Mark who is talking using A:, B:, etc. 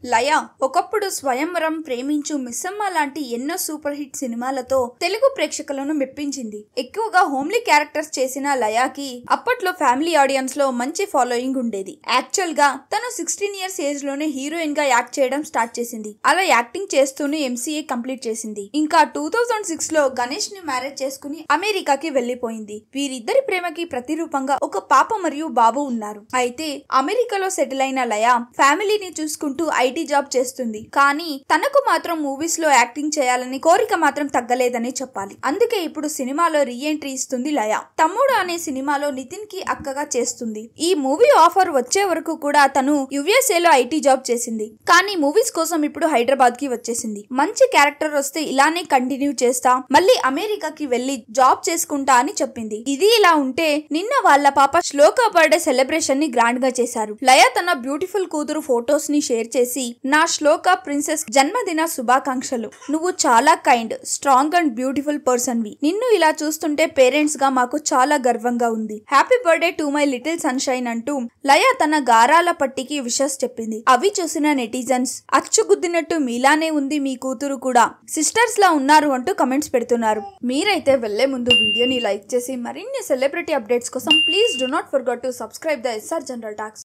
A: లయ ఒకప్పుడు స్వయంవరం, ప్రేమించు, మిస్సమ్మ లాంటి ఎన్నో సూపర్ హిట్ సినిమాలతో తెలుగు ప్రేక్షకులను మెప్పించింది. ఎక్కువగా హోమ్లీ క్యారెక్టర్స్ చేసిన లయాకి అప్పట్లో ఫ్యామిలీ ఆడియన్స్ లో మంచి ఫాలోయింగ్ ఉండేది. యాక్చువల్ గా తను 16 ఇయర్స్ ఏజ్ లోనే హీరోయిన్ గా యాక్ట్ చేయడం స్టార్ట్ చేసింది. అలా యాక్టింగ్ చేస్తూనే MCA కంప్లీట్ చేసింది. ఇంకా 2006 లో గణేష్ ని మ్యారేజ్ చేసుకుని అమెరికాకి వెళ్లిపోయింది. వీరిద్దరి ప్రేమకి ప్రతిరూపంగా ఒక పాప మరియు బాబు ఉన్నారు. అయితే అమెరికాలో సెటిల్ అయిన లయ ఫ్యామిలీని చూసుకుంటూ ఐటీ జాబ్ చేస్తుంది. కానీ తనకు మాత్రం మూవీస్ లో యాక్టింగ్ చేయాలని కోరిక మాత్రం తగ్గలేదని చెప్పాలి. అందుకే ఇప్పుడు సినిమాలో రీ ఎంట్రీ ఇస్తుంది లయ. తమ్ముడు అనే సినిమాలో నితిన్ కి అక్కగా చేస్తుంది. ఈ మూవీ ఆఫర్ వచ్చే వరకు కూడా తను USA లో ఐటీ జాబ్ చేసింది. కానీ మూవీస్ కోసం ఇప్పుడు హైదరాబాద్ కి వచ్చేసింది. మంచి క్యారెక్టర్ వస్తే ఇలానే కంటిన్యూ చేస్తా, మళ్ళీ అమెరికాకి వెళ్లి జాబ్ చేసుకుంటా అని చెప్పింది. ఇది ఇలా ఉంటే నిన్న వాళ్ళ పాప శ్లోక బర్త్డే సెలబ్రేషన్ ని గ్రాండ్ గా చేశారు. లయ తన బ్యూటిఫుల్ కూతురు ఫోటోస్ ని షేర్ చేసి, నా శ్లోక ప్రిన్సెస్ జన్మదిన శుభాకాంక్షలు. నువ్వు చాలా kind, strong and beautiful person వి. నిన్ను ఇలా చూస్తుంటే పేరెంట్స్ గా మాకు చాలా గర్వంగా ఉంది. Happy birthday to my little sunshine అంటూ లయ తన గారాల పట్టికి విషెస్ చెప్పింది. అవి చూసిన నెటిజన్స్ అచ్చుగుద్దినట్టు మీలానే ఉంది మీ కూతురు కూడా, సిస్టర్స్ లా ఉన్నారు అంటూ కమెంట్స్ పెడుతున్నారు. మీరైతే వెళ్లే ముందు వీడియోని లైక్ చేసి మరిన్ని సెలబ్రిటీ అప్డేట్స్ కోసం please do not forget to subscribe the SR general talks.